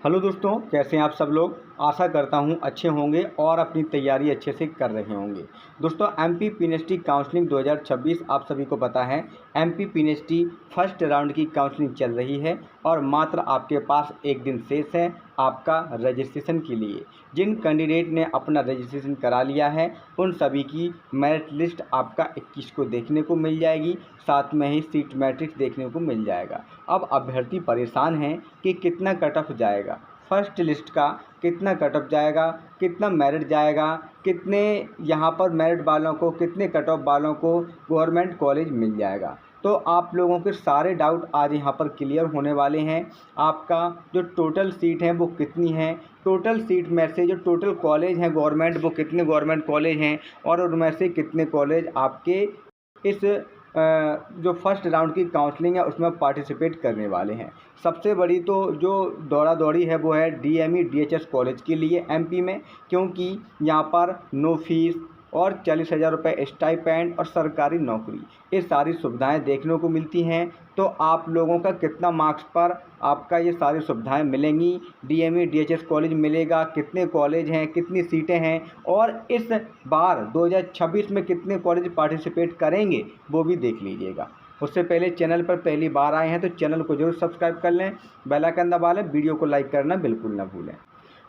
Hello दोस्तों, कैसे हैं आप सब लोग। आशा करता हूं अच्छे होंगे और अपनी तैयारी अच्छे से कर रहे होंगे। दोस्तों, एमपी पीएनएसटी काउंसलिंग 2026 आप सभी को पता है। एमपी पीएनएसटी फर्स्ट राउंड की काउंसलिंग चल रही है और मात्र आपके पास एक दिन शेष है आपका रजिस्ट्रेशन के लिए। जिन कैंडिडेट ने अपना रजिस्ट्रेशन करा लिया है उन सभी की मेरिट लिस्ट आपका 21 को देखने को मिल जाएगी। साथ में ही सीट मैट्रिक्स देखने को मिल जाएगा। अब अभ्यर्थी परेशान हैं कि कितना कट ऑफ जाएगा, फर्स्ट लिस्ट का कितना कट ऑफ जाएगा, कितना मेरिट जाएगा, कितने यहाँ पर मेरिट वालों को, कितने कट ऑफ वालों को गवर्नमेंट कॉलेज मिल जाएगा। तो आप लोगों के सारे डाउट आज यहाँ पर क्लियर होने वाले हैं। आपका जो टोटल सीट है वो कितनी है, टोटल सीट में से जो टोटल कॉलेज हैं गवर्नमेंट वो कितने गवर्नमेंट कॉलेज हैं और उनमें से कितने कॉलेज आपके इस जो फर्स्ट राउंड की काउंसलिंग है उसमें पार्टिसिपेट करने वाले हैं। सबसे बड़ी तो जो दौड़ा दौड़ी है वो है डीएमई डीएचएस कॉलेज के लिए एमपी में, क्योंकि यहाँ पर नो फीस और 40,000 रुपये स्टाइपेंड और सरकारी नौकरी, ये सारी सुविधाएं देखने को मिलती हैं। तो आप लोगों का कितना मार्क्स पर आपका ये सारी सुविधाएं मिलेंगी, डीएमई डीएचएस कॉलेज मिलेगा, कितने कॉलेज हैं, कितनी सीटें हैं और इस बार 2026 में कितने कॉलेज पार्टिसिपेट करेंगे वो भी देख लीजिएगा। उससे पहले चैनल पर पहली बार आए हैं तो चैनल को जरूर सब्सक्राइब कर लें, बेल आइकन दबा लें, वीडियो को लाइक करना बिल्कुल ना भूलें।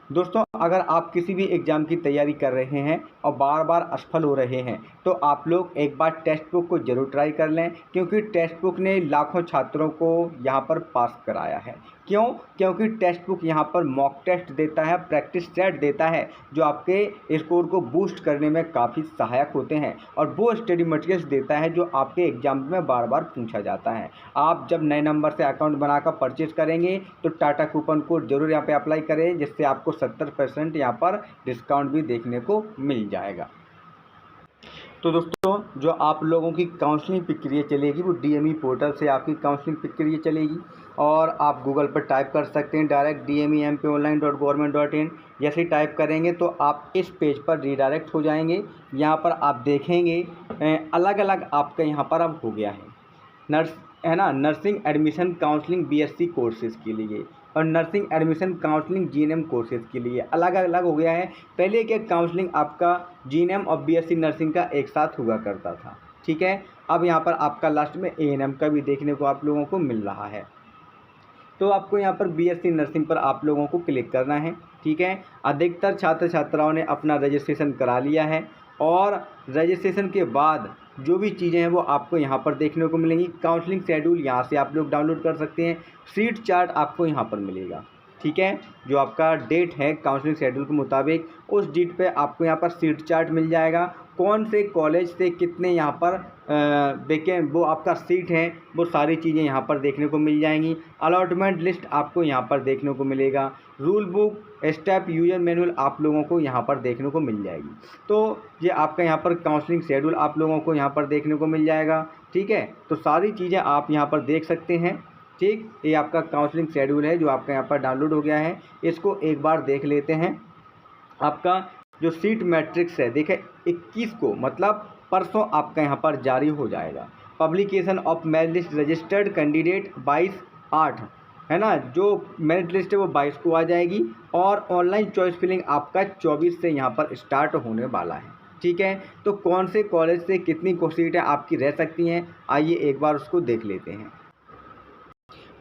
दोस्तों, अगर आप किसी भी एग्ज़ाम की तैयारी कर रहे हैं और बार बार असफल हो रहे हैं तो आप लोग एक बार टेक्स्ट बुक को ज़रूर ट्राई कर लें, क्योंकि टेक्स्ट बुक ने लाखों छात्रों को यहाँ पर पास कराया है। क्यों? क्योंकि टेक्स्ट बुक यहाँ पर मॉक टेस्ट देता है, प्रैक्टिस सेट देता है, जो आपके स्कोर को बूस्ट करने में काफ़ी सहायक होते हैं और वो स्टडी मटेरियल्स देता है जो आपके एग्जाम में बार बार पूछा जाता है। आप जब नए नंबर से अकाउंट बनाकर परचेज करेंगे तो टाटा कूपन कोड जरूर यहाँ पे अप्लाई करें, जिससे आपको 70% यहाँ पर डिस्काउंट भी देखने को मिल जाएगा। तो दोस्तों, जो आप लोगों की काउंसलिंग प्रक्रिया चलेगी वो डीएमई पोर्टल से आपकी काउंसलिंग प्रक्रिया चलेगी और आप गूगल पर टाइप कर सकते हैं डायरेक्ट DMEMPonline.government.in। जैसे ही टाइप करेंगे तो आप इस पेज पर रीडायरेक्ट हो जाएंगे। यहाँ पर आप देखेंगे अलग अलग आपका यहाँ पर अब हो गया है nursing admission counselling BSc courses के लिए और nursing admission counselling GNM courses के लिए अलग अलग हो गया है। पहले क्या काउंसलिंग आपका जीएनएम और बीएससी नर्सिंग का एक साथ हुआ करता था, ठीक है। अब यहाँ पर आपका लास्ट में एएनएम का भी देखने को आप लोगों को मिल रहा है। तो आपको यहाँ पर बीएससी नर्सिंग पर आप लोगों को क्लिक करना है, ठीक है। अधिकतर छात्र छात्राओं ने अपना रजिस्ट्रेशन करा लिया है और रजिस्ट्रेशन के बाद जो भी चीज़ें हैं वो आपको यहाँ पर देखने को मिलेंगी। काउंसलिंग शेड्यूल यहाँ से आप लोग डाउनलोड कर सकते हैं, सीट चार्ट आपको यहाँ पर मिलेगा, ठीक है। जो आपका डेट है काउंसलिंग शेड्यूल के मुताबिक उस डेट पे आपको यहाँ पर सीट चार्ट मिल जाएगा। कौन से कॉलेज से कितने यहाँ पर देखें वो आपका सीट है, वो सारी चीज़ें यहाँ पर देखने को मिल जाएंगी। अलॉटमेंट लिस्ट आपको यहाँ पर देखने को मिलेगा। Rule book, step, user manual आप लोगों को यहाँ पर देखने को मिल जाएगी। तो ये आपका यहाँ पर काउंसलिंग शेड्यूल आप लोगों को यहाँ पर देखने को मिल जाएगा, ठीक है। तो सारी चीज़ें आप यहाँ पर देख सकते हैं, ठीक। ये आपका काउंसलिंग शेड्यूल है जो आपका यहाँ पर डाउनलोड हो गया है। इसको एक बार देख लेते हैं। आपका जो सीट मैट्रिक्स है देखिए 21 को, मतलब परसों आपका यहाँ पर जारी हो जाएगा। Publication of merit list registered candidate 22/8 है ना, जो मेरिट लिस्ट है वो 22 को आ जाएगी और ऑनलाइन चॉइस फिलिंग आपका 24 से यहाँ पर स्टार्ट होने वाला है, ठीक है। तो कौन से कॉलेज से कितनी सीटें आपकी रह सकती हैं, आइए एक बार उसको देख लेते हैं।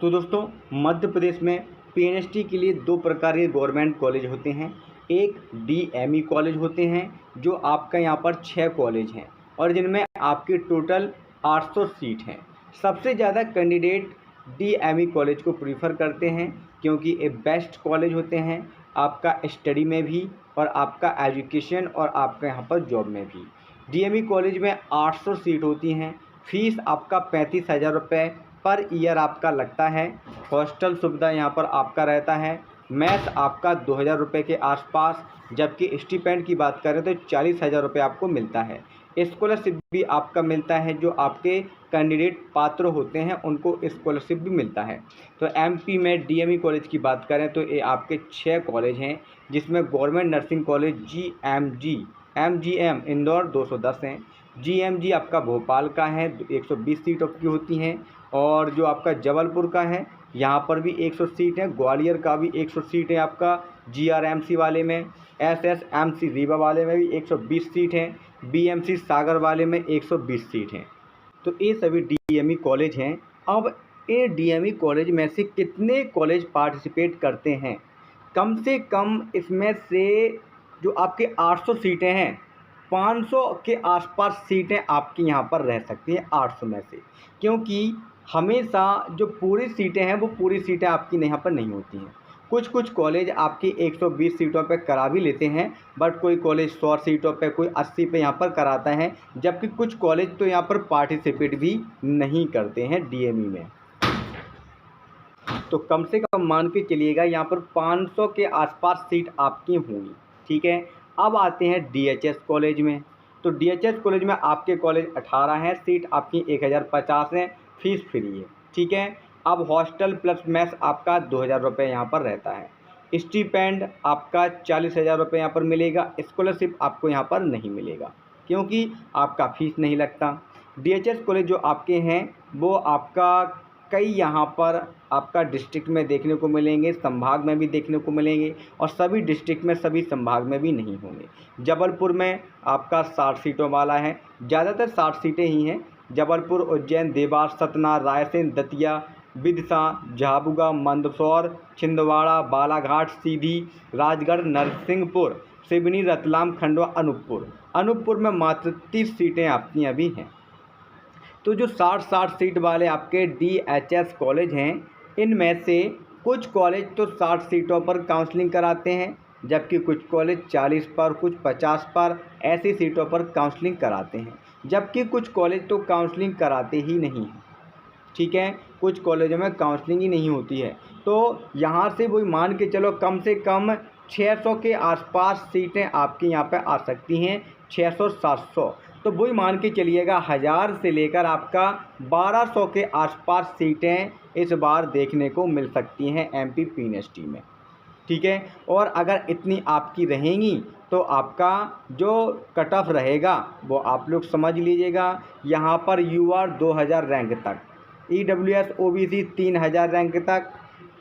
तो दोस्तों, मध्य प्रदेश में पीएनएसटी के लिए दो प्रकार के गवर्नमेंट कॉलेज होते हैं। एक डीएमई कॉलेज होते हैं जो आपका यहाँ पर 6 कॉलेज हैं और जिनमें आपकी टोटल 800 सीट हैं। सबसे ज़्यादा कैंडिडेट डीएमई कॉलेज को प्रीफर करते हैं क्योंकि ये बेस्ट कॉलेज होते हैं आपका स्टडी में भी और आपका एजुकेशन और आपका यहाँ पर जॉब में भी। डीएमई कॉलेज में 800 सीट होती हैं। फीस आपका 35,000 रुपये पर ईयर आपका लगता है। हॉस्टल सुविधा यहाँ पर आपका रहता है। मैथ आपका 2,000 रुपये के आसपास, जबकि स्टिपेंड की बात करें तो 40,000 रुपये आपको मिलता है। स्कॉलरशिप भी आपका मिलता है, जो आपके कैंडिडेट पात्र होते हैं उनको स्कॉलरशिप भी मिलता है। तो एमपी में डीएमई कॉलेज की बात करें तो ये आपके 6 कॉलेज हैं, जिसमें government nursing college MGM Indore 210 हैं। जीएमजी आपका भोपाल का है, 120 सीट की होती हैं और जो आपका जबलपुर का है यहाँ पर भी 100 सीट हैं। ग्वालियर का भी 100 सीट है आपका GRMC वाले में। SSMC रीवा वाले में भी 120 सीट हैं। BMC सागर वाले में 120 सीट हैं। तो ये सभी DME कॉलेज हैं। अब ये DME कॉलेज में से कितने कॉलेज पार्टिसिपेट करते हैं? कम से कम इसमें से जो आपके 800 सीटें हैं, 500 के आसपास सीटें आपकी यहाँ पर रह सकती हैं 800 में से, क्योंकि हमेशा जो पूरी सीटें हैं वो पूरी सीटें आपकी यहाँ पर नहीं होती हैं। कुछ कॉलेज आपकी 120 सीटों पे करा भी लेते हैं, बट कोई कॉलेज 100 सीटों पे, कोई 80 पे यहाँ पर कराता है, जबकि कुछ कॉलेज तो यहाँ पर पार्टिसिपेट भी नहीं करते हैं DME में। तो कम से कम मान के चलिएगा यहाँ पर 500 के आसपास सीट आपकी होंगी। ठीक है, अब आते हैं DHS कॉलेज में। तो DHS कॉलेज में आपके कॉलेज 18 हैं, सीट आपकी 1050 हैं, फीस फ्री है। ठीक है, अब हॉस्टल प्लस मेस आपका 2000 रुपये यहाँ पर रहता है। स्टीपेंड आपका 40,000 रुपये यहाँ पर मिलेगा। स्कॉलरशिप आपको यहाँ पर नहीं मिलेगा क्योंकि आपका फीस नहीं लगता। DHS कॉलेज जो आपके हैं वो आपका कई यहाँ पर आपका डिस्ट्रिक्ट में देखने को मिलेंगे, संभाग में भी देखने को मिलेंगे, और सभी डिस्ट्रिक्ट में, सभी संभाग में भी नहीं होंगे। जबलपुर में आपका 60 सीटों वाला है, ज़्यादातर 60 सीटें ही हैं। जबलपुर, उज्जैन, देवास, सतना, रायसेन, दतिया, विदिशा, झाबुआ, मंदसौर, छिंदवाड़ा, बालाघाट, सीधी, राजगढ़, नरसिंहपुर, सिवनी, रतलाम, खंडवा, अनूपपुर में मात्र 30 सीटें आपकी अभी हैं। तो जो 60 सीट वाले आपके DHS कॉलेज हैं, इनमें से कुछ कॉलेज तो 60 सीटों पर काउंसलिंग कराते हैं, जबकि कुछ कॉलेज 40 पर, कुछ 50 पर ऐसी सीटों पर काउंसलिंग कराते हैं, जबकि कुछ कॉलेज तो काउंसलिंग कराते ही नहीं हैं। ठीक है, कुछ कॉलेजों में काउंसलिंग ही नहीं होती है। तो यहाँ से वही मान के चलो कम से कम 600 के आसपास सीटें आपकी यहाँ पे आ सकती हैं, 600-700। तो वही मान के चलिएगा 1000 से लेकर आपका 1200 के आसपास सीटें इस बार देखने को मिल सकती हैं MP PNST में। ठीक है, और अगर इतनी आपकी रहेंगी तो आपका जो कट ऑफ रहेगा वो आप लोग समझ लीजिएगा। यहाँ पर UR 2000 रैंक तक, EWS OBC 3000 रैंक तक।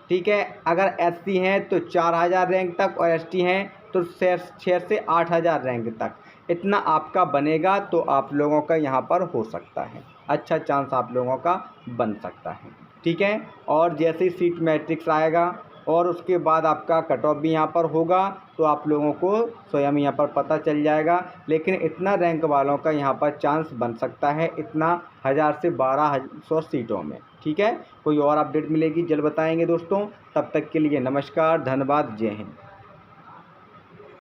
ठीक है, अगर SC हैं तो 4000 रैंक तक, और ST हैं तो 6 से 8000 रैंक तक। इतना आपका बनेगा तो आप लोगों का यहाँ पर हो सकता है, अच्छा चांस आप लोगों का बन सकता है। ठीक है, और जैसे ही सीट मैट्रिक्स आएगा और उसके बाद आपका कट ऑफ भी यहाँ पर होगा तो आप लोगों को स्वयं यहाँ पर पता चल जाएगा। लेकिन इतना रैंक वालों का यहाँ पर चांस बन सकता है, इतना 1000 से 1200 सीटों में। ठीक है, कोई और अपडेट मिलेगी जल्द बताएंगे दोस्तों। तब तक के लिए नमस्कार, धन्यवाद, जय हिंद।